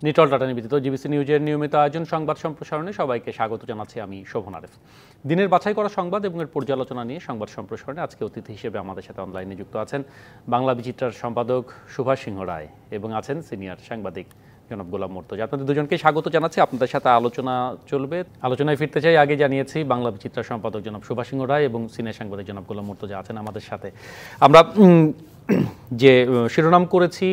Nitol data নিবেদিত GBC নিউজের নিয়মিত আয়োজন সংবাদ সম্প্রসারণে সবাইকে স্বাগত জানাচ্ছি আমি শোভন আরেফ। দিনের বাছাই করা সংবাদ এবং এর পর্যালোচনা নিয়ে সংবাদ সম্প্রসারণে আজকে অতিথি হিসেবে আমাদের সাথে অনলাইনে যুক্ত আছেন বাংলা বিচিত্রার সম্পাদক সুভাষ সিংহ রায় এবং আছেন সিনিয়র সাংবাদিক জনাব গোলাম মুর্তজা। আপনাদের দুজনকে স্বাগত জানাচ্ছি। আপনাদের সাথে আলোচনা চলবে। আলোচনায় ফিরতে চাই আগে জানিয়েছি বাংলা বিচিত্রার সম্পাদক জনাব সুভাষ সিংহ রায় এবং সিনিয়র সাংবাদিক জনাব গোলাম মুর্তজা আছেন আমাদের সাথে। আমরা যে শিরোনাম করেছি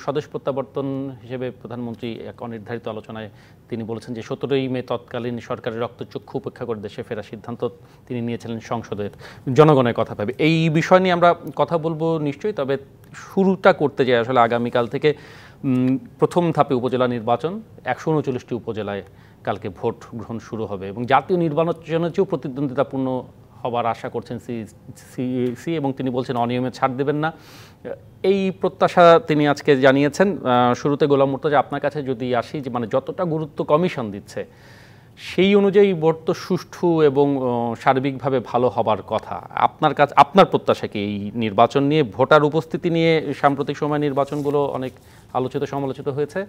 স্বদেশ প্রত্যাবর্তন হিসেবে প্রধানমন্ত্রী এক অনির্ধারিত আলোচনায় তিনি বলেছেন যে 17ই মে তৎকালীন সরকারের রক্তচক্ষু উপেক্ষা করে দেশে ফেরার সিদ্ধান্ত তিনি নিয়েছিলেন সংসদের জনগণের কথা ভেবে। এই বিষয় নিয়ে আমরা কথা বলবো নিশ্চয়ই, তবে শুরুটা করতে যাই আসলে আগামীকাল থেকে প্রথম ধাপে উপজেলা নির্বাচন। 139টি উপজেলায় কালকে ভোট গ্রহণ শুরু হবে এবং জাতীয় নির্বাচনের চেয়েও প্রতিদ্বন্দ্বিতাপূর্ণ হবার আশা করছেন সিইসি এবং তিনি বলছেন অনিয়মে ছাড় দেবেন না, এই প্রত্যাশা তিনি আজকে জানিয়েছেন। শুরুতে গোলাম মুর্তজা আপনার কাছে যদি আসি, যে মানে যতটা গুরুত্ব কমিশন দিচ্ছে সেই অনুযায়ী ভোট তো সুষ্ঠু এবং সার্বিকভাবে ভালো হবার কথা। আপনার কাছে আপনার প্রত্যাশা কি এই নির্বাচন নিয়ে? ভোটার উপস্থিতি নিয়ে সাম্প্রতিক সময় নির্বাচনগুলো অনেক আলোচিত সমালোচিত হয়েছে,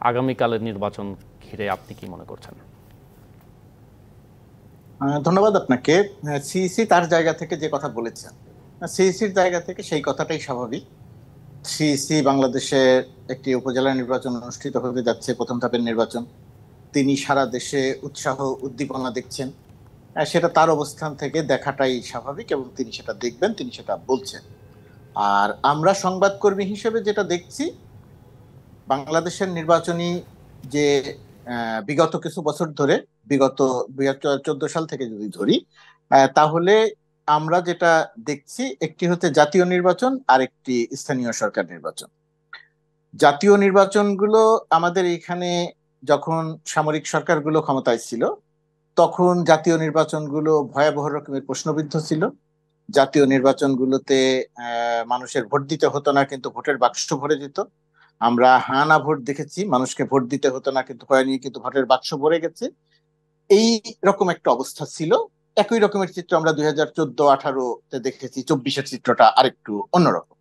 আগামীকালের নির্বাচন ঘিরে আপনি কি মনে করছেন? ধন্যবাদ আপনাকে। সিইসি তার জায়গা থেকে যে কথা বলেছেন, সিইসির জায়গা থেকে সেই কথাটাই স্বাভাবিক। সিইসি বাংলাদেশে একটি উপজেলা নির্বাচন অনুষ্ঠিত হতে যাচ্ছে, প্রথম ধাপের নির্বাচন। তিনি সারা দেশে উৎসাহ উদ্দীপনা দেখছেন, সেটা তার অবস্থান থেকে দেখাটাই স্বাভাবিক এবং তিনি সেটা দেখবেন, তিনি সেটা বলছেন। আর আমরা সংবাদকর্মী হিসেবে যেটা দেখছি, বাংলাদেশের নির্বাচনী যে বিগত কিছু বছর ধরে, বিগত 2014 সাল থেকে যদি ধরি, তাহলে আমরা যেটা দেখছি একটি হচ্ছে জাতীয় নির্বাচন আর একটি স্থানীয় সরকার নির্বাচন। জাতীয় নির্বাচনগুলো আমাদের এখানে যখন সামরিক সরকারগুলো ক্ষমতায় ছিল তখন জাতীয় নির্বাচনগুলো ভয়াবহ রকমের প্রশ্নবিদ্ধ ছিল। জাতীয় নির্বাচনগুলোতে মানুষের ভোট দিতে হতো না, কিন্তু ভোটের বাক্স ভরে যেত। আমরা হ্যাঁ না ভোট দেখেছি, মানুষকে ভোট দিতে হতো না কিন্তু হয়নি, কিন্তু ভোটের বাক্স ভরে গেছে। এই রকম একটা অবস্থা ছিল। একই রকমের চিত্র আমরা 2014-18-তে দেখেছি। 24-এর চিত্রটা আরেকটু অন্যরকম,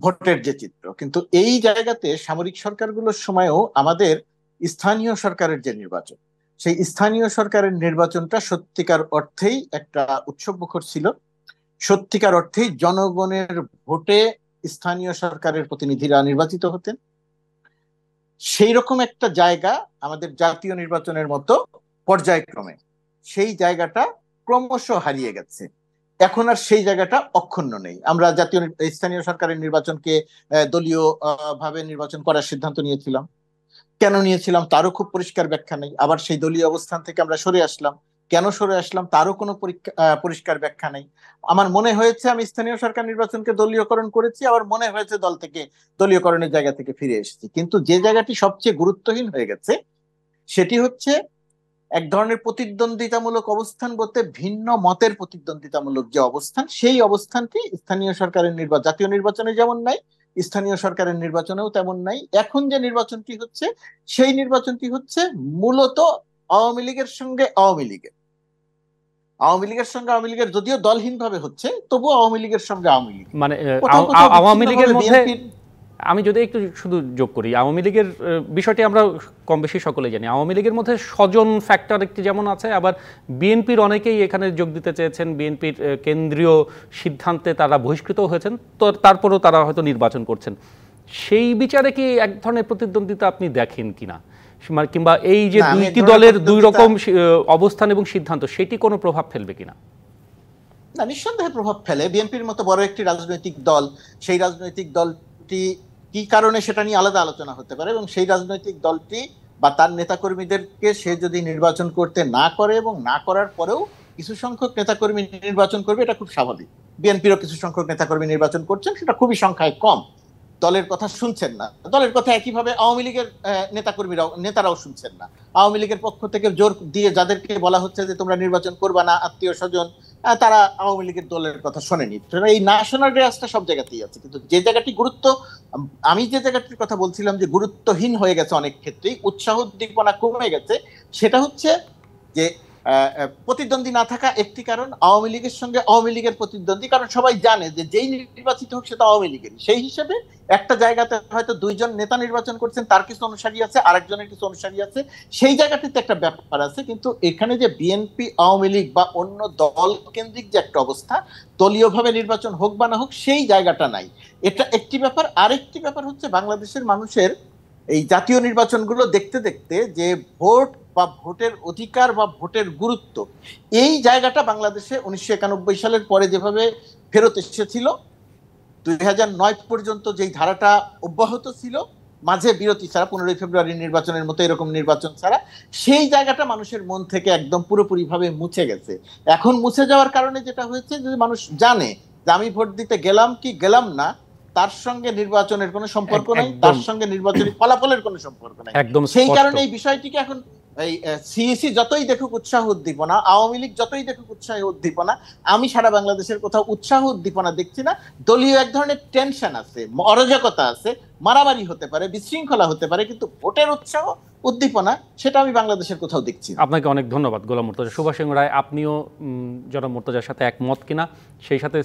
ভোটের যে চিত্র। কিন্তু এই জায়গাতে সামরিক সরকারগুলোর সময়ও আমাদের স্থানীয় সরকারের যে নির্বাচন, সেই স্থানীয় সরকারের নির্বাচনটা সত্যিকার অর্থেই একটা উৎসবমুখর ছিল। সত্যিকার অর্থেই জনগণের ভোটে স্থানীয় সরকারের প্রতিনিধিরা নির্বাচিত হতেন। সেই রকম একটা জায়গা আমাদের জাতীয় নির্বাচনের মতো পর্যায়ক্রমে সেই জায়গাটা ক্রমশ হারিয়ে গেছে। এখন আর সেই জায়গাটা অক্ষুণ্ণ নেই। আমরা জাতীয় স্থানীয় সরকারের নির্বাচনকে দলীয় ভাবে নির্বাচন করার সিদ্ধান্ত নিয়েছিলাম। কেন নিয়েছিলাম তারও খুব পরিষ্কার ব্যাখ্যা নেই। আবার সেই দলীয় অবস্থান থেকে আমরা সরে আসলাম, কেন সরে আসলাম তারও কোনো পরিষ্কার ব্যাখ্যা নেই। আমার মনে হয়েছে আমি স্থানীয় সরকার নির্বাচনকে দলীয়করণ করেছি, আবার মনে হয়েছে দল থেকে দলীয়করণের জায়গা থেকে ফিরে এসেছি। কিন্তু যে জায়গাটি সবচেয়ে গুরুত্বহীন হয়ে গেছে সেটি হচ্ছে এক ধরনের প্রতিদ্বন্দ্বিতামূলক অবস্থান, বলতে ভিন্ন মতের প্রতিদ্বন্দ্বিতামূলক যে অবস্থান, সেই অবস্থানটি স্থানীয় সরকারের জাতীয় নির্বাচনে যেমন নাই, স্থানীয় সরকারের নির্বাচনেও তেমন নাই। এখন যে নির্বাচনটি হচ্ছে সেই নির্বাচনটি হচ্ছে মূলত আওয়ামী লীগের সঙ্গে আওয়ামী লীগের যদিও দলহীন ভাবে হচ্ছে, তবুও আওয়ামী লীগের সঙ্গে আওয়ামী লীগ। মানে আওয়ামী লীগের মধ্যে আমি যদি একটু শুধু যোগ করি, আওয়ামী লীগের বিষয়টি আমরা কম বেশি সকলেই জানি। আওয়ামী লীগের মধ্যে স্বজন ফ্যাক্টর একটি যেমন আছে, আবার বিএনপির অনেকেই এখানে যোগ দিতে চেয়েছেন। বিএনপির কেন্দ্রীয় সিদ্ধান্তে তারা বহিষ্কৃত হয়েছেন, তো তারপরেও তারা হয়তো নির্বাচন করছেন। সেই বিচারে কি এক ধরনের প্রতিদ্বন্দ্বিতা আপনি দেখেন কিনা, কিংবা এই যে দুইটি দলের দুই রকম অবস্থান এবং সিদ্ধান্ত, সেটি কোনো প্রভাব ফেলবে কিনা? না, নিঃসন্দেহে প্রভাব ফেলে। বিএনপির মতো বড় একটি রাজনৈতিক দল, সেই রাজনৈতিক দলটি কি কারণে সেটা নিয়ে আলাদা আলোচনা হতে পারে, এবং সেই রাজনৈতিক দলটি বা তার নেতাকর্মীদেরকে সে যদি নির্বাচন করতে না করে এবং না করার পরেও কিছু সংখ্যক নেতাকর্মী নির্বাচন করবে, এটা খুব স্বাভাবিক। বিএনপিরও কিছু সংখ্যক নেতাকর্মী নির্বাচন করছেন, সেটা খুবই সংখ্যায় কম। দলের কথা শুনছেন না, দলের কথা একইভাবে আওয়ামী লীগের নেতারাও শুনছেন না। আওয়ামী লীগের পক্ষ থেকে জোর দিয়ে যাদেরকে বলা হচ্ছে যে তোমরা নির্বাচন করবা না, আত্মীয় স্বজন, তারা আওয়ামী লীগের দলের কথা শোনেনি। এই ন্যাশনাল রেয়াজটা সব জায়গাতেই আছে। কিন্তু যে জায়গাটি আমি যে জায়গাটির কথা বলছিলাম যে গুরুত্বহীন হয়ে গেছে, অনেক ক্ষেত্রেই উৎসাহ উদ্দীপনা কমে গেছে, সেটা হচ্ছে যে প্রতিদ্বন্দ্বী না থাকা একটি কারণ, আওয়ামী লীগের সঙ্গে আওয়ামী লীগের প্রতিদ্বন্দ্বী, কারণ সবাই জানে যে যেই নির্বাচিত হোক সেটা আওয়ামী লীগেরই। সেই হিসেবে একটা জায়গাতে হয়তো দুইজন নেতা নির্বাচন করছেন, তার কিছু অনুসারী আছে, আরেকজনের কিছু অনুসারী আছে, সেই জায়গাটিতে একটা ব্যাপার আছে। কিন্তু এখানে যে বিএনপি আওয়ামী লীগ বা অন্য দল কেন্দ্রিক যে একটা অবস্থা, দলীয়ভাবে নির্বাচন হোক বা না হোক, সেই জায়গাটা নাই। এটা একটি ব্যাপার। আরেকটি ব্যাপার হচ্ছে বাংলাদেশের মানুষের এই জাতীয় নির্বাচনগুলো দেখতে দেখতে যে ভোট বা ভোটের অধিকার বা ভোটের গুরুত্ব, এই জায়গাটা বাংলাদেশে 1991 সালের পরে যেভাবে ফেরত এসেছিল, 2009 পর্যন্ত যেই ধারাটা অব্যাহত ছিল, মাঝে বিরতি ছাড়া 15 ফেব্রুয়ারি নির্বাচনের মতো এরকম নির্বাচন ছাড়া, সেই জায়গাটা মানুষের মন থেকে একদম পুরোপুরি ভাবে মুছে গেছে। এখন মুছে যাওয়ার কারণে যেটা হয়েছে যে মানুষ জানে যে আমি ভোট দিতে গেলাম কি গেলাম না, তার সঙ্গে নির্বাচনের কোনো সম্পর্ক নাই, তার সঙ্গে নির্বাচনী ফলাফলের কোনো সম্পর্ক নাই। সেই কারণে এই বিষয়টিকে এখন এই সিইসি যতই দেখুক উৎসাহ উদ্দীপনা, আওয়ামী লীগ যতই দেখুক উৎসাহ উদ্দীপনা, আমি সারা বাংলাদেশের কোথাও উৎসাহ উদ্দীপনা দেখছি না। দলীয় এক ধরনের টেনশন আছে, অরাজকতা আছে, মারামারি হতে পারে, বিশৃঙ্খলা হতে পারে, কিন্তু ভোটের উৎসাহ উদ্দীপনা সেটা আমি বাংলাদেশের কোথাও দেখছি। আপনাকে অনেক ধন্যবাদ গোলাম মুর্তজা। সুভাষ সিংহ রায়, আপনিও জনাব মুর্তজার সাথে একমত কিনা? সেই সাথে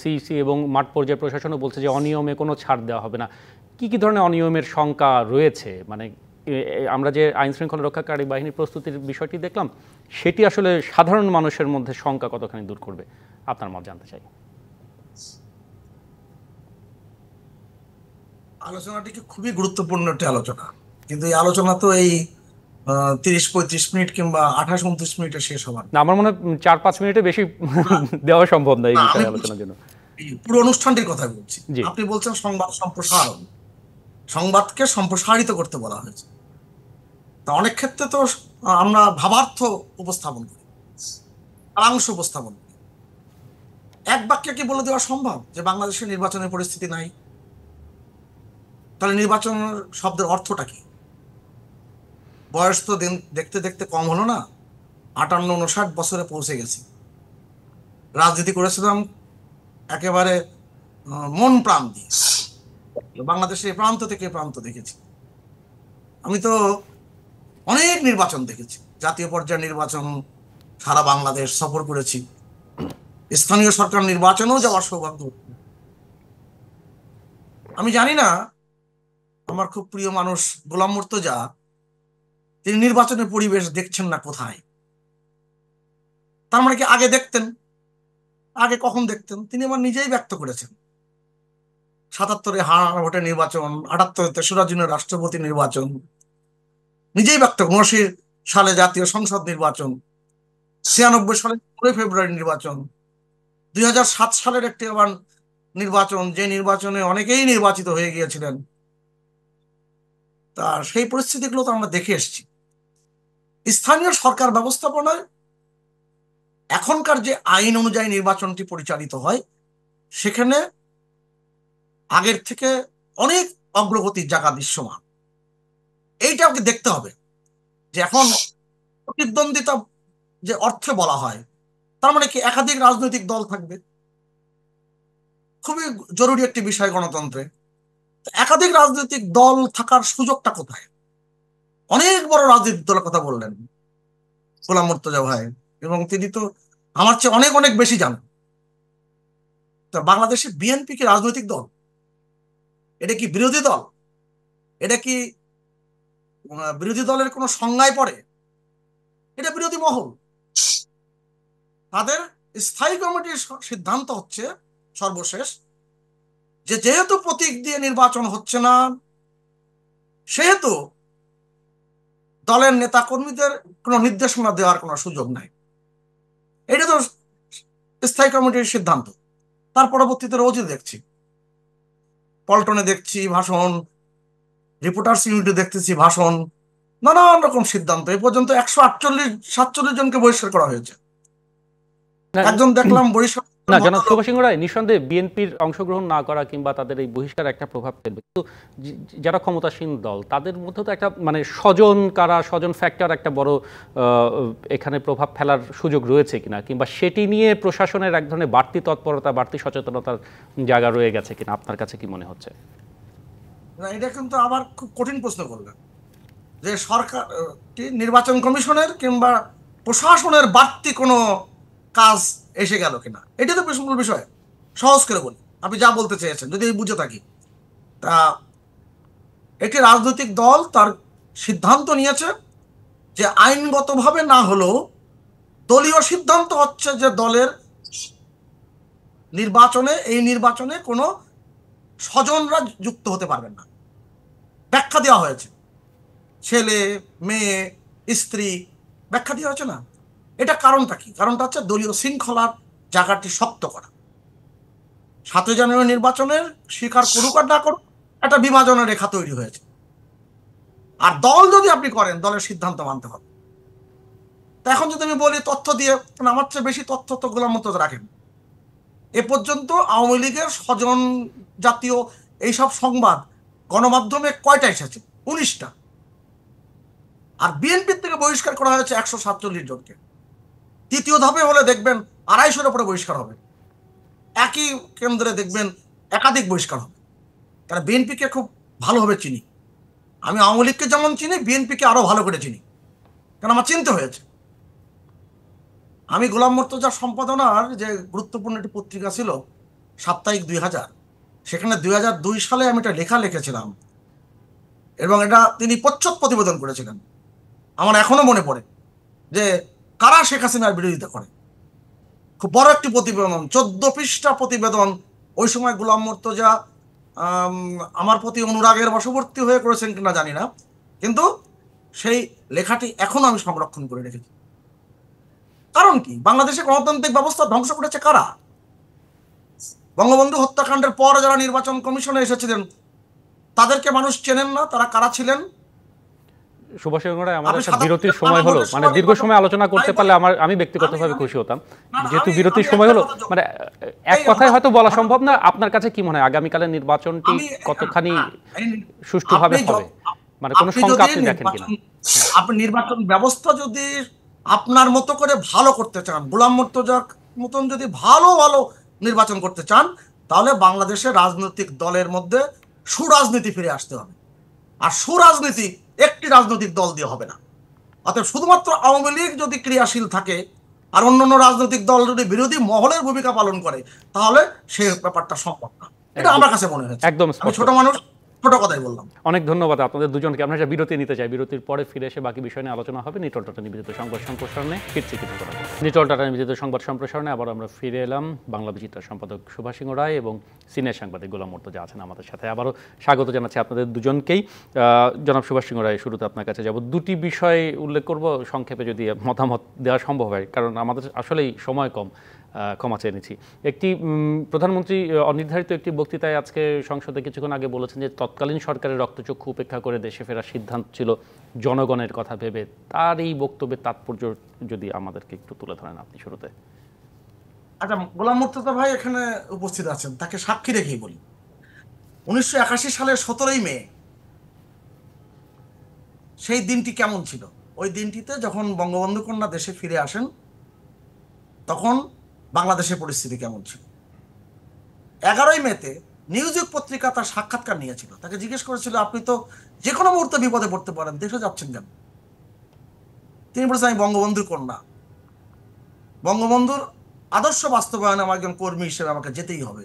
সিইসি এবং মাঠ পর্যায়ের প্রশাসনও বলছে যে অনিয়মে কোনো ছাড় দেওয়া হবে না। কি কি ধরনের অনিয়মের শঙ্কা রয়েছে? মানে আমরা যে আইন শৃঙ্খলা রক্ষাকারী বাহিনীর প্রস্তুতির বিষয়টি দেখলাম, সেটি আসলে সাধারণ মানুষের মধ্যে শঙ্কা কতখানি দূর করবে, আপনার মত জানতে চাই। আলোচনাটি খুবই গুরুত্বপূর্ণ একটি আলোচনা, কিন্তু এই আলোচনা তো এই 30-35 মিনিট কিংবা 28-29 মিনিটে শেষ হবার না, আমার মনে হয় 4-5 মিনিটে বেশি দেওয়া সম্ভব না এই বিষয়ে আলোচনার জন্য। পুরো অনুষ্ঠানটির কথা বলছি। আপনি বলছেন সংবাদ সম্প্রসারণ, সংবাদকে সম্প্রসারিত করতে বলা হয়েছে। তা অনেক ক্ষেত্রে তো আমরা ভাবার্থ উপস্থাপন করি, সারাংশ উপস্থাপন করি। এক বাক্যে কি বলে দেওয়া সম্ভব যে বাংলাদেশের নির্বাচনের পরিস্থিতি নাই? তাহলে নির্বাচন শব্দের অর্থটা কি? বয়স তো দেখতে দেখতে কম হলো না, 58-59 বছরে পৌঁছে গেছি। রাজনীতি করেছিলাম একেবারে মন প্রাণ দিয়ে, বাংলাদেশের প্রান্ত থেকে প্রান্ত দেখেছি। আমি তো অনেক নির্বাচন দেখেছি, জাতীয় পর্যায়ের নির্বাচন সারা বাংলাদেশ সফর করেছি, স্থানীয় সরকার নির্বাচনেও যাওয়ার সৌভাগ্য। আমি জানি না, আমার খুব প্রিয় মানুষ গোলাম মুর্তজা, তিনি নির্বাচনের পরিবেশ দেখছেন না কোথায়। তার মানে কি আগে দেখতেন? আগে কখন দেখতেন তিনি আমার নিজেই ব্যক্ত করেছেন। 77-এ হার ভোটে নির্বাচন, 78-তে সিরাজুদ্দৌলার রাষ্ট্রপতি নির্বাচন, নিজেই ব্যক্ত। 79 সালে জাতীয় সংসদ নির্বাচন, 96 সালে 15 ফেব্রুয়ারি নির্বাচন, 2007 সালের একটি আবার নির্বাচন, যে নির্বাচনে অনেকেই নির্বাচিত হয়ে গিয়েছিলেন। তা সেই পরিস্থিতিগুলো তো আমরা দেখে এসেছি। স্থানীয় সরকার ব্যবস্থাপনায় এখনকার যে আইন অনুযায়ী নির্বাচনটি পরিচালিত হয়, সেখানে আগের থেকে অনেক অগ্রগতির জায়গা দৃশ্যমান। এইটা আমাকে দেখতে হবে যে এখন প্রতিদ্বন্দ্বিতা যে অর্থে বলা হয়, তার মানে কি একাধিক রাজনৈতিক দল থাকবে? খুবই জরুরি একটি বিষয় গণতন্ত্রে। একাধিক রাজনৈতিক দল থাকার সুযোগটা কোথায়? অনেক বড় রাজনৈতিক দলের কথা বললেন গোলাম মুর্তজা ভাই, এবং তিনি তো আমার চেয়ে অনেক অনেক বেশি জানেন। তা বাংলাদেশে বিএনপি কি রাজনৈতিক দল? এটা কি বিরোধী দল? এটা কি বিরোধী দলের কোনো সংজ্ঞায় পড়ে? এটা বিরোধী মহল। তাদের স্থায়ী কমিটির সিদ্ধান্ত হচ্ছে সর্বশেষ যে যেহেতু প্রতীক দিয়ে নির্বাচন হচ্ছে না, সেহেতু দলের নেতা কর্মীদের কোনো নির্দেশনা দেওয়ার কোনো সুযোগ নাই। এটা তো স্থায়ী কমিটির সিদ্ধান্ত। তার পরবর্তীতে রোজই দেখছি, পল্টনে দেখছি ভাষণ, রিপোর্টার্স ইউনিটে দেখতেছি ভাষণ, নানান রকম সিদ্ধান্ত। এ পর্যন্ত 148-47 জনকে বহিষ্কার করা হয়েছে। একজন দেখলাম বরিশাল। না, জনাব সুভাষ সিংহ রায়, নিঃসন্দেহে বিএনপির অংশগ্রহণ না করা কিংবা তাদের এই বহিষ্কার একটা প্রভাব ফেলবে, কিন্তু যারা ক্ষমতাসীন দল তাদের মধ্যে তো একটা মানে স্বজন ফ্যাক্টর একটা বড় এখানে প্রভাব ফেলার সুযোগ রয়েছে কিনা, কিংবা সেটি নিয়ে প্রশাসনের এক ধরনের বাড়তি তৎপরতা, বাড়তি সচেতনতার জায়গা রয়ে গেছে কিনা, আপনার কাছে কি মনে হচ্ছে? এটা কিন্তু আবার খুব কঠিন প্রশ্ন করলেন যে সরকার নির্বাচন কমিশনের কিংবা প্রশাসনের বাড়তি কোনো কাজ এসে গেল কিনা, এটা তো মূল বিষয়। সহজ করে বলি, আপনি যা বলতে চেয়েছেন যদি আমি বুঝে থাকি, তা একটি রাজনৈতিক দল তার সিদ্ধান্ত নিয়েছে যে আইনগতভাবে না হলেও দলীয় সিদ্ধান্ত হচ্ছে যে দলের নির্বাচনে কোনো স্বজনরা যুক্ত হতে পারবেন না। ব্যাখ্যা দেওয়া হয়েছে, ছেলে মেয়ে স্ত্রী, ব্যাখ্যা দেওয়া হয়েছে না। এটা কারণটা কি? কারণটা হচ্ছে দলীয় শৃঙ্খলার জায়গাটি শক্ত করা। 7 জানুয়ারি নির্বাচনের স্বীকার করুক আর না করুক, একটা বিভাজনের রেখা তৈরি হয়েছে। আর দল যদি আপনি করেন, দলের সিদ্ধান্ত মানতে হবে। তা এখন যদি আমি বলি তথ্য দিয়ে, আমার চেয়ে বেশি তথ্য তো গোলাম মুর্তজা রাখেন। এ পর্যন্ত আওয়ামী লীগের স্বজন জাতীয় এইসব সংবাদ গণমাধ্যমে কয়টা এসেছে? 19টা। আর বিএনপির থেকে বহিষ্কার করা হয়েছে 147 জনকে। তৃতীয় ধাপে হলে দেখবেন 250-এর উপরে বহিষ্কার হবে। একই কেন্দ্রে দেখবেন একাধিক বহিষ্কার হবে। কারণ বিএনপিকে খুব ভালোভাবে চিনি আমি, আওয়ামী লীগকে যেমন চিনি, বিএনপিকে আরো ভালো করে চিনি, কারণ আমার চিনতে হয়েছে। আমি গোলাম মুর্তজার সম্পাদনার যে গুরুত্বপূর্ণ একটি পত্রিকা ছিল সাপ্তাহিক 2000, সেখানে 2002 সালে আমি একটা লেখা লিখেছিলাম এবং এটা তিনি প্রচ্ছদ প্রতিবেদন করেছিলেন। আমার এখনো মনে পড়ে যে কারা শেখ হাসিনার বিরোধিতা করে। খুব বড় একটি প্রতিবেদন, 14 পৃষ্ঠা প্রতিবেদন। ওই সময় গোলাম মুর্তজা আমার প্রতি অনুরাগের বশবর্তী হয়ে করেছেন কিনা জানি না, কিন্তু সেই লেখাটি এখনো আমি সংরক্ষণ করে রেখেছি। কারণ কি? বাংলাদেশে গণতান্ত্রিক ব্যবস্থা ধ্বংস করেছে কারা? বঙ্গবন্ধু হত্যাকাণ্ডের পর যারা নির্বাচন কমিশনে এসেছিলেন তাদেরকে মানুষ চেনেন না, তারা কারা ছিলেন? সুভাষ রায়, আমাদের বিরতির সময় হলো, মানে দীর্ঘ সময় আলোচনা করতে পারলে আমি ব্যক্তিগতভাবে খুশি হতাম। যেহেতু বিরতির সময় হলো, মানে এক কথায় হয়তো বলা সম্ভব না। আপনার কাছে কি মনে হয় আগামীকালের নির্বাচনটি কতখানি সুষ্ঠুভাবে হবে, মানে কোনো শঙ্কা আপনি দেখেন কিনা? আপনি নির্বাচন ব্যবস্থা যদি আপনার মতো করে ভালো করতে চান, গোলাম মুর্তজার মতন যদি ভালো ভালো নির্বাচন করতে চান, তাহলে বাংলাদেশের রাজনৈতিক দলের মধ্যে সুরাজনীতি ফিরে আসতে হবে। আর সুরাজনীতি একটি রাজনৈতিক দল দিয়ে হবে না। অতএব শুধুমাত্র আওয়ামী লীগ যদি ক্রিয়াশীল থাকে আর অন্যান্য রাজনৈতিক দল যদি বিরোধী মহলের ভূমিকা পালন করে, তাহলে সেই ব্যাপারটা সম্ভব না। এটা আমার কাছে মনে হয়েছে। একদম আমি ছোট মানুষ, ছোট কথাই বললাম। অনেক ধন্যবাদ আপনাদের দুজনকে। আমরা একটা বিরতি নিতে চাই, বিরতির পরে ফিরে এসে বাকি বিষয় নিয়ে আলোচনা হবে। নিটল টাটা নিবেদিত সংবাদ সম্প্রসারণে ফিরছি কিছু করার। নিটল টাটা নিবেদিত সংবাদ সম্প্রসারণে আবার আমরা ফিরে এলাম। বাংলা বিচিত্রার সম্পাদক সুভাষ রায় এবং সিনিয়র সাংবাদিক গোলাম মুর্তজা আছেন আমাদের সাথে। আবারও স্বাগত জানাচ্ছি আপনাদের দুজনকেই। জনাব সুভাষ রায়, শুরুতে আপনার কাছে যাব। দুটি বিষয় উল্লেখ করব সংক্ষেপে, যদি মতামত দেওয়া সম্ভব হয়, কারণ আমাদের আসলেই সময় কম, ক্ষমা চেয়ে নিচ্ছি। একটি প্রধানমন্ত্রী অনির্ধারিত একটি বক্তৃতায় আজকে সংসদে কিছুক্ষণ আগে বলেছেন যে তৎকালীন সরকারের রক্তচক্ষু উপেক্ষা করে দেশে ফেরার সিদ্ধান্ত ছিল জনগণের কথা ভেবে। তার এই বক্তব্যের তাৎপর্য যদি আমাদেরকে একটু তুলে ধরেন আপনি শুরুতে। আচ্ছা, গোলাম মুর্তজা ভাই এখানে উপস্থিত আছেন, তাকে সাক্ষী রেখেই বলি। 1981 সালের 17ই মে সেই দিনটি কেমন ছিল? ওই দিনটিতে যখন বঙ্গবন্ধু কন্যা দেশে ফিরে আসেন, তখন বাংলাদেশের পরিস্থিতি কেমন ছিল? 11ই মেতে নিউজউইক পত্রিকা তার সাক্ষাৎকার নিয়েছিল। তাকে জিজ্ঞেস করেছিল, আপনি তো যে কোনো মুহূর্তে বিপদে পড়তে পারেন, দেশে যাচ্ছেন কেন? তিনি বলেছেন, আমি বঙ্গবন্ধুর কন্যা, বঙ্গবন্ধুর আদর্শ বাস্তবায়নে আমার একজন কর্মী হিসেবে আমাকে যেতেই হবে,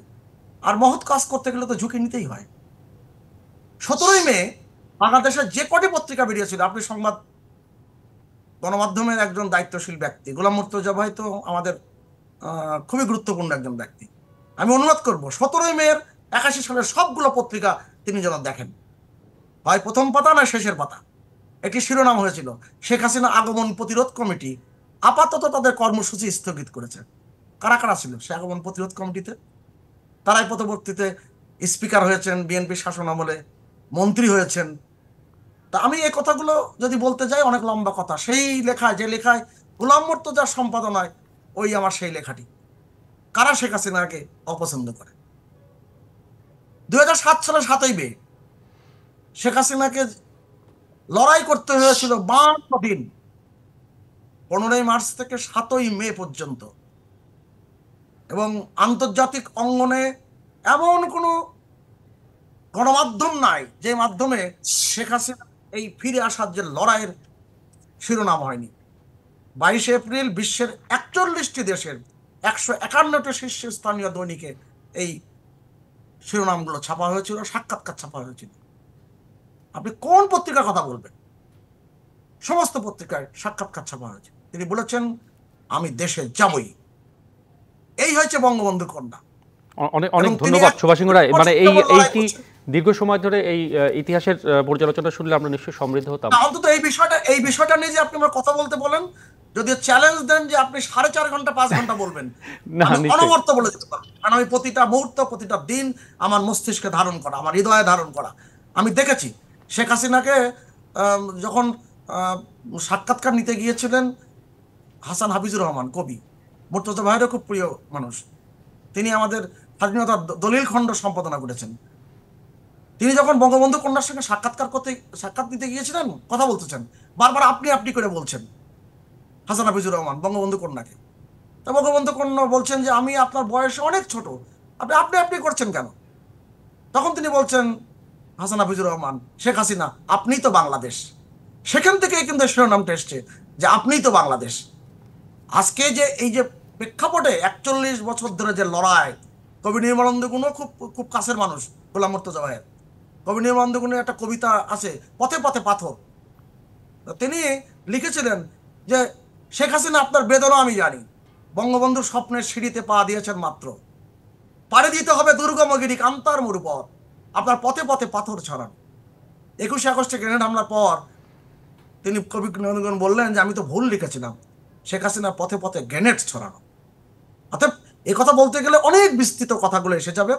আর মহৎ কাজ করতে গেলে তো ঝুঁকি নিতেই হয়। 17ই মে বাংলাদেশের যে কটি পত্রিকা বেরিয়েছিল, আপনি সংবাদ গণমাধ্যমের একজন দায়িত্বশীল ব্যক্তি, গোলাম মুর্তজা ভাই তো আমাদের খুবই গুরুত্বপূর্ণ একজন ব্যক্তি। আমি অনুরোধ করব 17ই মে 81 সালের সবগুলো পত্রিকা তিনি যেন দেখেন, হয় প্রথম পাতা না শেষের পাতা। একটি শিরোনাম হয়েছিল, শেখ হাসিনা আগমন প্রতিরোধ কমিটি আপাতত তাদের কর্মসূচি স্থগিত করেছে। কারা কারা ছিল সে আগমন প্রতিরোধ কমিটিতে? তারাই পরবর্তীতে স্পিকার হয়েছেন, বিএনপি শাসন আমলে মন্ত্রী হয়েছেন। তা আমি এই কথাগুলো যদি বলতে যাই অনেক লম্বা কথা। সেই লেখায়, যে লেখায় গোলাম মুর্তজার সম্পাদনায়, ওই আমার সেই লেখাটি, কারা শেখ হাসিনাকে অপছন্দ করে। 2007 সালে 7ই মে শেখ হাসিনাকে লড়াই করতে হয়েছিল 52 দিন, 15ই মার্চ থেকে 7ই মে পর্যন্ত। এবং আন্তর্জাতিক অঙ্গনে এমন কোনো গণমাধ্যম নাই যে মাধ্যমে শেখ হাসিনা এই ফিরে আসার যে লড়াইয়ের শিরোনাম হয়নি। 22 এপ্রিল বিশ্বের 41টি দেশের 151টি শীর্ষস্থানীয় দৈনিকে এই শিরোনামগুলো ছাপা হয়েছিল, সাক্ষাৎকার ছাপা হয়েছিল। আপনি কোন পত্রিকার কথা বলবেন? সমস্ত পত্রিকায় সাক্ষাৎকার ছাপা হয়েছে। তিনি বলেছেন আমি দেশে যাবই। এই হয়েছে বঙ্গবন্ধু কন্যা। অনেক অনেক ধন্যবাদ সুভাষ সিংহ রায়। মানে এইটি দীর্ঘ সময় ধরে এই ইতিহাসের পর্যালোচনা শুনলে আমরা নিশ্চয়ই সমৃদ্ধ হতাম। অন্তত এই বিষয়টা নিয়ে যে আপনি আমার কথা বলতে বলেন, যদি চ্যালেঞ্জ দেন যে আপনি 4.5 ঘন্টা 5 ঘন্টা বলবেন, অনবরত বলে যেতে পারবেন। কারণ আমি প্রতিটা মুহূর্ত, প্রতিটা দিন আমার মস্তিষ্কে ধারণ করা, আমার হৃদয়ে ধারণ করা। আমি দেখেছি শেখ হাসিনাকে যখন সাক্ষাৎকার নিতে গিয়েছিলেন হাসান হাফিজুর রহমান কবি, মুর্তজা ভাইয়েরও খুব প্রিয় মানুষ, তিনি আমাদের স্বাধীনতার দলিল খণ্ড সম্পাদনা করেছেন। তিনি যখন বঙ্গবন্ধু কন্যার সঙ্গে সাক্ষাৎ নিতে গিয়েছিলেন, কথা বলতেছেন, বারবার আপনি আপনি করে বলছেন হাসান হাফিজুর রহমান বঙ্গবন্ধু কন্যাকে। তা বঙ্গবন্ধু কন্যা বলছেন যে আমি আপনার বয়সে অনেক ছোট, আপনি আপনি আপনি করছেন কেন? তখন তিনি বলছেন হাসান হাফিজুর রহমান, শেখ হাসিনা আপনিই তো বাংলাদেশ। সেখান থেকে কিন্তু শিরোনামটা এসছে যে আপনিই তো বাংলাদেশ। আজকে যে এই যে প্রেক্ষাপটে 41 বছর ধরে যে লড়াই, কবি নির্মলানন্দ গুণও খুব খুব কাছের মানুষ গোলাম মুর্তজা ভাইয়ের। কবি নির্মলানন্দ গুণের একটা কবিতা আছে পথে পথে পাথর। তিনি লিখেছিলেন যে শেখ হাসিনা আপনার বেদনা আমি জানি, বঙ্গবন্ধুর স্বপ্নের সিঁড়িতে পা দিয়েছেন মাত্র, পাড়ি দিতে হবে দুর্গমগিরি কান্তার মরুপথ, আপনার পথে পথে পাথর ছড়ান। 21 আগস্টে গ্রেনেড হামলার পর তিনি কবি নির্মলানন্দ বললেন যে আমি তো ভুল লিখেছিলাম, শেখ হাসিনার পথে পথে গ্রেনেড ছড়ানো। অর্থাৎ এই কথা বলতে গেলে অনেক বিস্তৃত কথাগুলো এসে যাবে।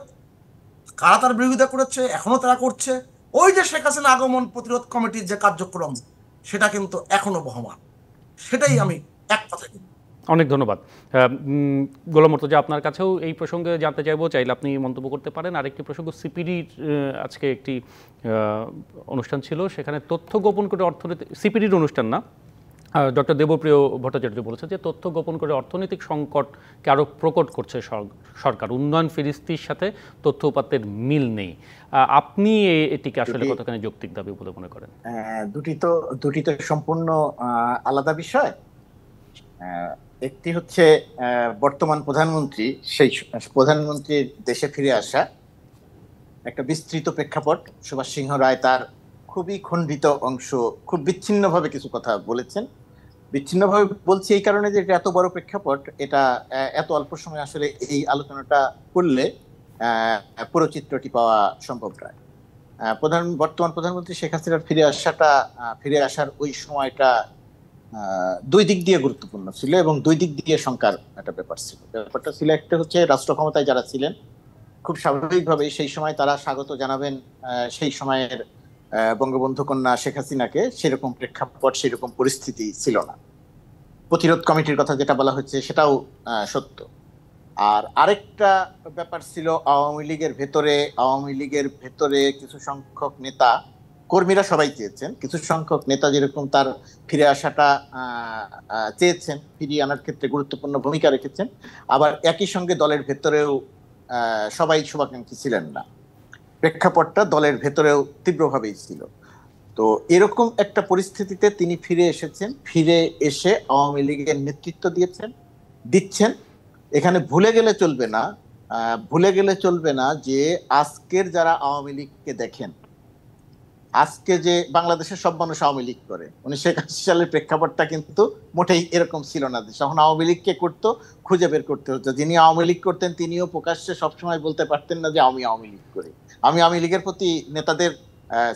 কারা তার বিরোধিতা করেছে, এখনো তারা করছে। ওই যে শেখ হাসিনা আগমন প্রতিরোধ কমিটির যে কার্যক্রম, সেটা কিন্তু এখনো বহমান। সেটাই আমি এক কথা বলি। অনেক ধন্যবাদ গোলাম মুর্তজা। আপনার কাছেও এই প্রসঙ্গে জানতে চাইবো, চাইলে আপনি মন্তব্য করতে পারেন। আরেকটি প্রসঙ্গ, সিপিডির আজকে একটি অনুষ্ঠান ছিল, সেখানে তথ্য গোপন করে অর্থনীতি, সিপিডির অনুষ্ঠান না, ডক্টর দেবপ্রিয় ভট্টাচার্য বলেছেন যে তথ্য গোপন করে অর্থনৈতিক সংকটকে আরও প্রকট করছে সরকার, উন্নয়ন ফিরিস্তির সাথে তথ্য উপাত্তের মিল নেই। আপনি এটিকে আসলে কতখানি যৌক্তিক দাবি বলে মনে করেন? দুটি তো সম্পূর্ণ আলাদা বিষয়। একটি হচ্ছে বর্তমান প্রধানমন্ত্রী, সেই প্রধানমন্ত্রীর দেশে ফিরে আসা, একটা বিস্তৃত প্রেক্ষাপট। সুভাষ সিংহ রায় তার খুবই খণ্ডিত অংশ খুব বিচ্ছিন্নভাবে কিছু কথা বলেছেন। বিচ্ছিন্নভাবে বলছি এই কারণে যে এটা এত বড় প্রেক্ষাপট, এটা এত অল্প সময় আসলে এই আলোচনাটা করলে পুরো চিত্রটি পাওয়া সম্ভব নয়। বর্তমান প্রধানমন্ত্রী শেখ হাসিনার ফিরে আসার ওই সময়টা দুই দিক দিয়ে গুরুত্বপূর্ণ ছিল এবং দুই দিক দিয়ে শঙ্কার একটা ব্যাপারটা ছিল। একটা হচ্ছে রাষ্ট্র ক্ষমতায় যারা ছিলেন, খুব স্বাভাবিকভাবেই সেই সময় তারা স্বাগত জানাবেন সেই সময়ের বঙ্গবন্ধু কন্যা শেখ হাসিনাকে। সেরকম প্রেক্ষাপট, সেরকম পরিস্থিতি ছিল না। প্রতিরোধ কমিটির কথা যেটা বলা হচ্ছে সেটাও সত্য। আর আরেকটা ব্যাপার ছিল, আওয়ামী লীগের ভেতরে কিছু সংখ্যক নেতা, কর্মীরা সবাই চেয়েছেন, কিছু সংখ্যক নেতা যেরকম তার ফিরে আসাটা চেয়েছেন, ফিরিয়ে আনার ক্ষেত্রে গুরুত্বপূর্ণ ভূমিকা রেখেছেন, আবার একই সঙ্গে দলের ভেতরেও সবাই শুভাকাঙ্ক্ষী ছিলেন না। প্রেক্ষাপটটা দলের ভেতরেও তীব্রভাবেই ছিল। তো এরকম একটা পরিস্থিতিতে তিনি ফিরে এসেছেন, ফিরে এসে আওয়ামী লীগের নেতৃত্ব দিচ্ছেন। এখানে ভুলে গেলে চলবে না যে আজকের যারা আওয়ামী লীগকে দেখেন, আজকে যে বাংলাদেশের সব মানুষ আওয়ামী লীগ করে, 1981 সালের প্রেক্ষাপটটা কিন্তু মোটেই এরকম ছিল না। তখন আওয়ামী লীগকে খুঁজে বের করতে হতো। যিনি আওয়ামী লীগ করতেন তিনিও প্রকাশ্যে সবসময় বলতে পারতেন না যে আমি আওয়ামী লীগ করি। আমি আওয়ামী লীগের প্রতি নেতাদের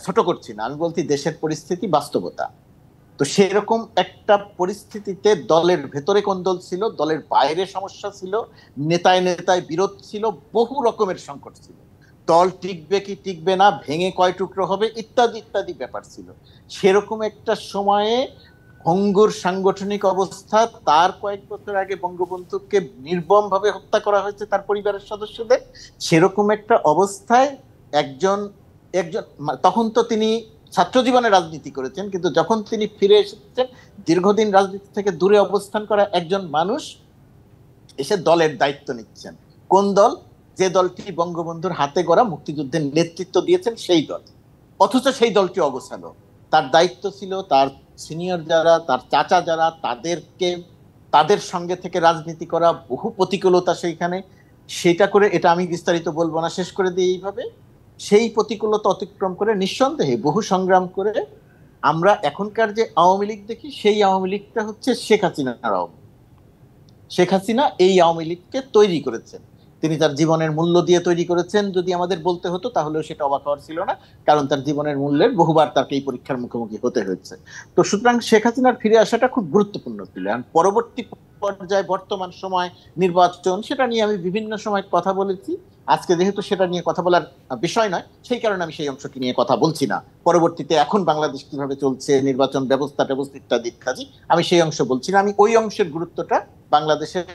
ছোট করছি না, আমি বলছি দেশের পরিস্থিতি, বাস্তবতা। তো সেরকম একটা পরিস্থিতিতে দলের ভেতরে কোন্দল ছিল, দলের বাইরে সমস্যা ছিল, নেতায় বিরোধ ছিল, বহু রকমের সংকট ছিল। দল টিকবে কি টিকবে না, ভেঙে কয় টুকরো হবে, ইত্যাদি ইত্যাদি ব্যাপার ছিল। সেরকম একটা সময়ে ভঙ্গুর সাংগঠনিক অবস্থা, তার কয়েক বছর আগে বঙ্গবন্ধুকে নির্মমভাবে হত্যা করা হয়েছে তার পরিবারের সদস্যদের। সেরকম একটা অবস্থায় একজন তখন তো তিনি ছাত্র জীবনে রাজনীতি করেছেন, কিন্তু যখন তিনি ফিরে এসেছেন, দীর্ঘদিন রাজনীতি থেকে দূরে অবস্থান করা একজন মানুষ এসে দলের দায়িত্ব নিচ্ছেন। কোন দল? যে দলটি বঙ্গবন্ধুর হাতে গড়া মুক্তিযুদ্ধের নেতৃত্ব দিয়েছেন সেই দল। অথচ সেই দলটি অগোছালো। তার দায়িত্ব ছিল, তার সিনিয়র যারা, তার চাচা যারা, তাদের সঙ্গে থেকে রাজনীতি করা, বহু প্রতিকূলতা সেইখানে, সেটা করে, এটা আমি বিস্তারিত বলবো না, শেষ করে দিই এইভাবে। সেই প্রতিকূলতা অতিক্রম করে নিঃসন্দেহে বহু সংগ্রাম করে আমরা এখনকার যে আওয়ামী লীগ দেখি, সেই আওয়ামী লীগটা হচ্ছে শেখ হাসিনার আওয়ামী। শেখ হাসিনা এই আওয়ামী লীগকে তৈরি করেছেন, তিনি তার জীবনের মূল্য দিয়ে তৈরি করেছেন। যদি আমাদের বলতে হতো তাহলেও সেটা অবাক হওয়ার ছিল না, কারণ তার জীবনের মূল্যের বহুবার তাকে এই পরীক্ষার মুখোমুখি হতে হয়েছে। তো সুতরাং শেখ হাসিনার ফিরে আসাটা খুব গুরুত্বপূর্ণ ছিল। পরবর্তী পর্যায়ে বর্তমান সময় নির্বাচন, সেটা নিয়ে আমি বিভিন্ন সময় কথা বলেছি। আজকে যেহেতু সেটা নিয়ে কথা বলার বিষয় নয়, সেই কারণে আমি সেই অংশটি নিয়ে কথা বলছি না। পরবর্তীতে এখন বাংলাদেশ কিভাবে চলছে, নির্বাচন ব্যবস্থা ইত্যাদি ইত্যাদি, আমি সেই অংশ বলছি না। আমি ওই অংশের গুরুত্বটা বাংলাদেশের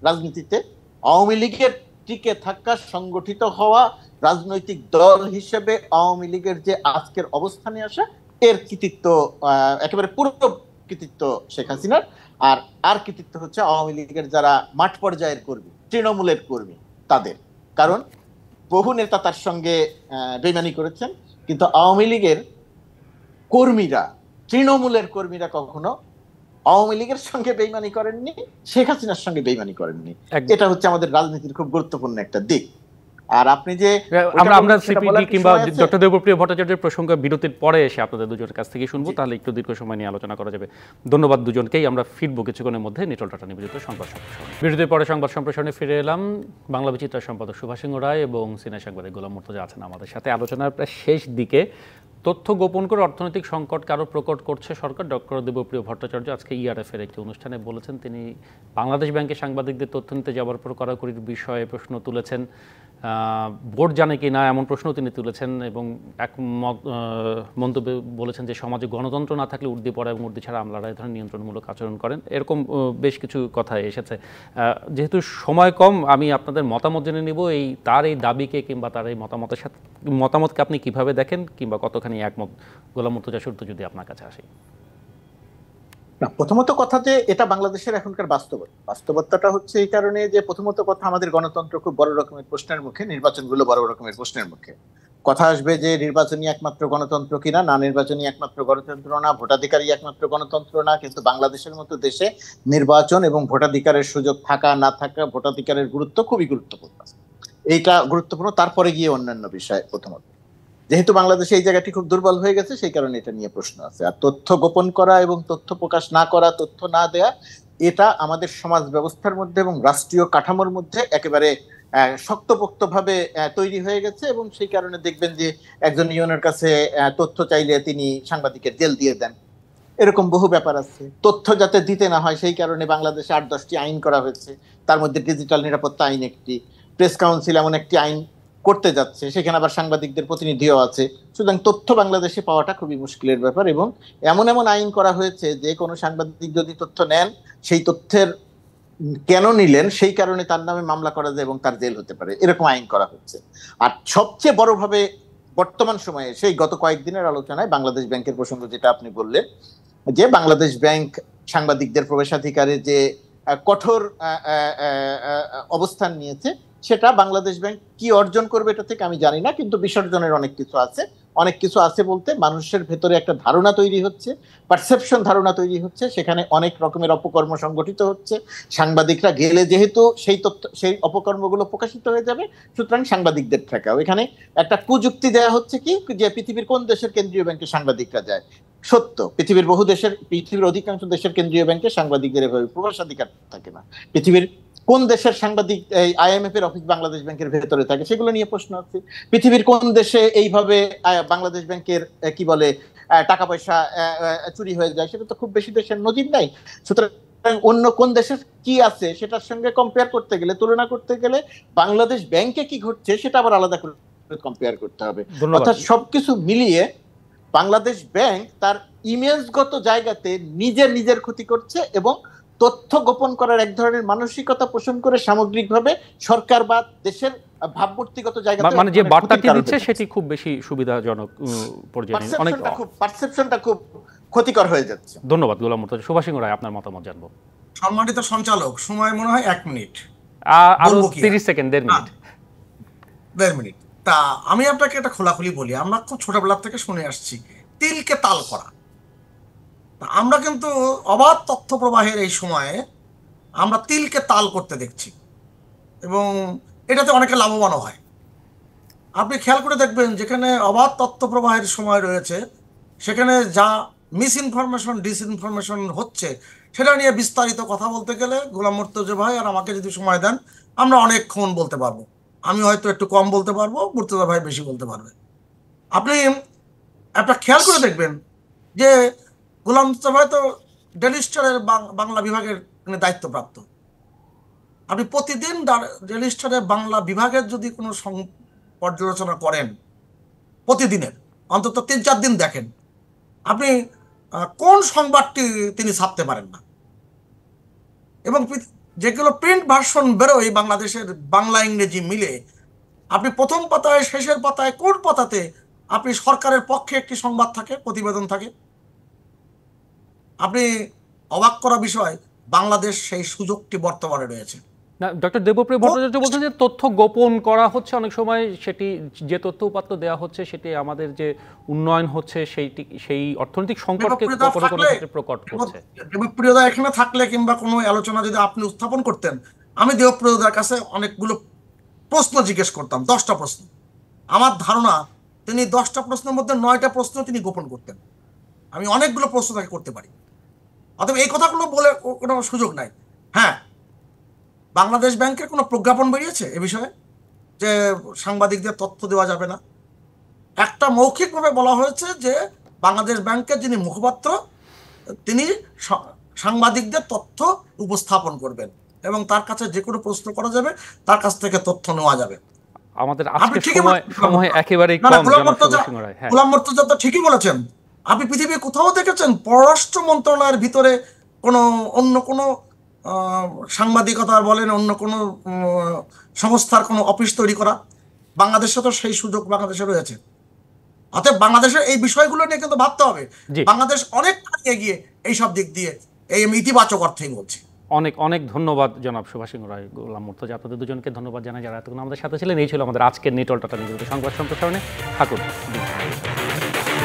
রাজনীতিতে আওয়ামী লীগের টিকে থাকা, সংগঠিত হওয়া, রাজনৈতিক দল হিসেবে আওয়ামী লীগের যে আজকের অবস্থানে আসা, এর কৃতিত্ব একেবারে পুরো কৃতিত্ব শেখ হাসিনার। আর কৃতিত্ব হচ্ছে আওয়ামী লীগের যারা মাঠ পর্যায়ের কর্মী, তৃণমূলের কর্মী, তাদের। কারণ বহু নেতা তার সঙ্গে বেইমানি করেছেন, কিন্তু আওয়ামী লীগের কর্মীরা, তৃণমূলের কর্মীরা কখনো আওয়ামী লীগের সঙ্গে বেইমানি করেননি, শেখ হাসিনার সঙ্গে বেইমানি করেননি। এটা হচ্ছে আমাদের রাজনীতির খুব গুরুত্বপূর্ণ একটা দিক। আর আপনি যে আমরা সিপিডি কিংবা ডক্টর দেবপ্রিয় ভট্টাচার্যের প্রসঙ্গ বিরতির পরে এসে আপনাদের দুজনের কাছ থেকে শুনবো, তাহলে একটু দীর্ঘ সময় নিয়ে আলোচনা করা যাবে। ধন্যবাদ দুজনকেই। আমরা ফিরবো কিছুক্ষণের মধ্যে নিটল টাটা নিবেদিত সংবাদ সম্প্রসারণে। বিরতির পরে সংবাদ সম্প্রসারণে ফিরে এলাম। বাংলা বিচিত্রার সম্পাদক সুভাষ সিংহ রায় এবং সিনিয়র সাংবাদিক গোলাম মুর্তজা আছেন আমাদের সাথে। আলোচনার প্রায় শেষ দিকে। তথ্য গোপন করে অর্থনৈতিক সংকট কারো প্রকট করছে সরকার, ডক্টর দেবপ্রিয় ভট্টাচার্য আজকে ইআরএফ এর একটি অনুষ্ঠানে বলেছেন। তিনি বাংলাদেশ ব্যাংকে সাংবাদিকদের তথ্য নিতে যাওয়ার পর কড়াকড়ির বিষয়ে প্রশ্ন তুলেছেন। বোর্ড জানে কি না এমন প্রশ্ন তিনি তুলেছেন এবং এক মন্তব্যে বলেছেন যে সমাজে গণতন্ত্র না থাকলে উর্দি পড়া এবং উর্দি ছাড়া আমলারা এই ধরনের নিয়ন্ত্রণমূলক আচরণ করেন। এরকম বেশ কিছু কথা এসেছে। যেহেতু সময় কম, আমি আপনাদের মতামত জেনে নিব তার এই দাবিকে কিংবা তার এই মতামতকে আপনি কিভাবে দেখেন কিংবা কতখানি একমত। গোলাম মুর্তজা শুরুতে যদি আপনার কাছে আসি। প্রথমত কথা যে এটা বাংলাদেশের এখনকার বাস্তবতাটা হচ্ছে এই কারণে যে প্রথমত কথা, আমাদের গণতন্ত্র খুব বড় রকমের প্রশ্নের মুখে, নির্বাচনগুলো বড় রকমের প্রশ্নের মুখে। কথা আসবে যে নির্বাচনই একমাত্র গণতন্ত্র কিনা, না নির্বাচনই একমাত্র গণতন্ত্র না, ভোটাধিকারই একমাত্র গণতন্ত্র না। কিন্তু বাংলাদেশের মতো দেশে নির্বাচন এবং ভোটাধিকারের সুযোগ থাকা না থাকা, ভোটাধিকারের গুরুত্ব খুবই গুরুত্বপূর্ণ। এইটা গুরুত্বপূর্ণ, তারপরে গিয়ে অন্যান্য বিষয়। প্রথমত যেহেতু বাংলাদেশে এই জায়গাটি খুব দুর্বল হয়ে গেছে, সেই কারণে এটা নিয়ে প্রশ্ন আছে। আর তথ্য গোপন করা এবং তথ্য প্রকাশ না করা, তথ্য না দেয়া, এটা আমাদের সমাজ ব্যবস্থার মধ্যে এবং রাষ্ট্রীয় কাঠামোর মধ্যে একেবারে শক্তপোক্ত ভাবে তৈরি হয়ে গেছে। এবং সেই কারণে দেখবেন যে একজন ইউনের কাছে তথ্য চাইলে তিনি সাংবাদিকের জেল দিয়ে দেন, এরকম বহু ব্যাপার আছে। তথ্য যাতে দিতে না হয় সেই কারণে বাংলাদেশে 8-10টি আইন করা হয়েছে, তার মধ্যে ডিজিটাল নিরাপত্তা আইন একটি, প্রেস কাউন্সিল এমন একটি আইন করতে যাচ্ছে, সেখানে আবার সাংবাদিকদের প্রতিনিধিও আছে। সুতরাং তথ্য বাংলাদেশে পাওয়াটা খুবই মুশকিলের ব্যাপার। এবং এমন এমন আইন করা হয়েছে যে কোনো সাংবাদিক যদি তথ্য নেন, সেই তথ্যের কেন নিলেন সেই কারণে তার নামে মামলা করা যায় এবং তার জেল হতে পারে, এরকম আইন করা হচ্ছে। আর সবচেয়ে বড়ভাবে বর্তমান সময়ে সেই গত কয়েকদিনের আলোচনায় বাংলাদেশ ব্যাংকের প্রসঙ্গ যেটা আপনি বললেন, যে বাংলাদেশ ব্যাংক সাংবাদিকদের প্রবেশাধিকারে যে কঠোর অবস্থান নিয়েছে, সেটা বাংলাদেশ ব্যাংক কি অর্জন করবে এটা থেকে আমি জানি না, কিন্তু বিসর্জনের অনেক কিছু আছে বলতে মানুষের ভেতরে একটা ধারণা তৈরি হচ্ছে, পারসেপশন ধারণা তৈরি হচ্ছে, সেখানে অনেক রকমের অপকর্ম সংগঠিত হচ্ছে। সাংবাদিকরা গেলে যেহেতু সেই অপকর্মগুলো প্রকাশিত হয়ে যাবে, সুতরাং সাংবাদিকদের ঠেকাও। এখানে একটা কুযুক্তি দেওয়া হচ্ছে কি, যে পৃথিবীর কোন দেশের কেন্দ্রীয় ব্যাংকে সাংবাদিকরা যায়। সত্য, পৃথিবীর অধিকাংশ দেশের কেন্দ্রীয় ব্যাংকে সাংবাদিকদের এভাবে প্রবেশাধিকার থাকে না। পৃথিবীর কোন দেশের সাংবাদিক IMF এর অফিস বাংলাদেশ ব্যাংকের ভেতরে থাকে, সেগুলো নিয়ে প্রশ্ন আছে। পৃথিবীর কোন দেশে এইভাবে বাংলাদেশ ব্যাংকের কি বলে টাকা পয়সা চুরি হয়ে যায়, সেটা তো খুব বেশি দেশের নজির নাই। সুতরাং অন্য কোন দেশের কি আছে সেটার সঙ্গে কম্পেয়ার করতে গেলে, তুলনা করতে গেলে বাংলাদেশ ব্যাংকে কি ঘটছে সেটা আবার আলাদা করে কম্পেয়ার করতে হবে। অর্থাৎ সবকিছু মিলিয়ে বাংলাদেশ ব্যাংক তার ইমেজগত জায়গাতে নিজের ক্ষতি করছে এবং তথ্য গোপন করার এক ধরনের মানসিকতা পোষণ করে সামগ্রিকভাবে সরকার বা দেশের ভাবমূর্তিগত জায়গাতে, মানে যে বার্তাটি দিচ্ছে সেটি খুব বেশি সুবিধাজনক পর্যায়ে, অনেক পারসেপশনটা খুব ক্ষতিকর হয়ে যাচ্ছে। ধন্যবাদ গোলাম মুর্তজা। সুভাষ সিংহ রায়, আপনার মতামত জানবো। সম্মানিত সঞ্চালক, সময় মনে হয় 1 মিনিট, আরো 30 সেকেন্ড, 1.5 মিনিট। তা আমি আপনাকে এটা খোলাখুলি বলি, আমরা খুব ছোটবেলা থেকে শুনে আসছি তিলকে তাল করা। আমরা কিন্তু অবাধ তথ্য প্রবাহের এই সময়ে আমরা তিলকে তাল করতে দেখছি, এবং এটাতে অনেকে লাভবানও হয়। আপনি খেয়াল করে দেখবেন, যেখানে অবাধ তথ্য প্রবাহের সময় রয়েছে, সেখানে যা মিস ইনফরমেশন ডিসইনফরমেশন হচ্ছে, সেটা নিয়ে বিস্তারিত কথা বলতে গেলে গোলাম মুর্তজা ভাই আর আমাকে যদি সময় দেন, আমরা অনেকক্ষণ বলতে পারবো। আমি হয়তো একটু কম বলতে পারবো, মুর্তজা ভাই বেশি বলতে পারবে। আপনি একটা খেয়াল করে দেখবেন যে গোলাম মুর্তজা ভাই তো ডেইলি স্টারের বাংলা বিভাগের দায়িত্বপ্রাপ্ত। আপনি প্রতিদিন ডেইলি স্টারের বাংলা বিভাগের যদি কোনো পর্যালোচনা করেন, প্রতিদিনের অন্তত 3-4 দিন দেখেন, আপনি কোন সংবাদটি তিনি ছাপতে পারেন না। এবং যেগুলো প্রিন্ট ভার্সন বেরোয় বাংলাদেশের বাংলা ইংরেজি মিলে, আপনি প্রথম পাতায়, শেষের পাতায়, কোন পাতাতে আপনি সরকারের পক্ষে একটি সংবাদ থাকে, প্রতিবেদন থাকে। আপনি অবাক করা বিষয়, বাংলাদেশ সেই সুযোগটি বর্তমানে রয়েছে। না, ডক্টর দেবপ্রিয় ভট্টাচার্য বলছেন যে তথ্য গোপন করা হচ্ছে, অনেক সময় সেটি যে তথ্য উপাত্ত দেওয়া হচ্ছে সেটি আমাদের যে উন্নয়ন হচ্ছে সেই অর্থনৈতিক সংকটকে কোনো কোনো ক্ষেত্রে প্রকট করছে। দেবপ্রিয়দা এখানে থাকলে কিংবা কোনো আলোচনা যদি আপনি উত্থাপন করতেন, আমি দেবপ্রিয়দার কাছে অনেকগুলো প্রশ্ন জিজ্ঞেস করতাম, 10টা প্রশ্ন। আমার ধারণা তিনি 10টা প্রশ্নের মধ্যে 9টা প্রশ্ন তিনি গোপন করতেন। আমি অনেকগুলো প্রশ্ন তাকে করতে পারি, অতএব এই কথাগুলো বলে কোনো সুযোগ নাই। হ্যাঁ, বাংলাদেশ ব্যাংকের কোনো প্রজ্ঞাপন বেরিয়েছে এ বিষয়ে যে সাংবাদিকদের তথ্য দেওয়া যাবে না? একটা মৌখিকভাবে বলা হয়েছে যে বাংলাদেশ ব্যাংকের যিনি মুখপাত্র, তিনি সাংবাদিকদের তথ্য উপস্থাপন করবেন এবং তার কাছে যে কোনো প্রশ্ন করা যাবে, তার কাছ থেকে তথ্য নেওয়া যাবে। আমাদের আজকে সময় একেবারেই কম। গোলাম মুর্তজা তো ঠিকই বলেছেন। আপনি পৃথিবীর কোথাও দেখেছেন পররাষ্ট্র মন্ত্রণালয়ের ভিতরে অন্য কোনো সাংবাদিকতা বলেন, অন্য কোনো সংস্থার কোনো অফিস তৈরি করা? বাংলাদেশে তো সেই সুযোগ বাংলাদেশে রয়েছে। অতএব বাংলাদেশের এই বিষয়গুলো নিয়ে কিন্তু ভাবতে হবে। বাংলাদেশ অনেক এগিয়ে এইসব দিক দিয়ে, এই আমি ইতিবাচক অর্থেই বলছি। অনেক অনেক ধন্যবাদ জনাব সুভাষ সিংহ রায়, গোলাম মুর্তজা, আপনাদের দুজনকে ধন্যবাদ জানাই যারা এতক্ষণ আমাদের সাথে ছিলেন। এই ছিল আমাদের আজকের নিটল টাটা নিউজ সংবাদ সম্প্রসারণে। থাকুন।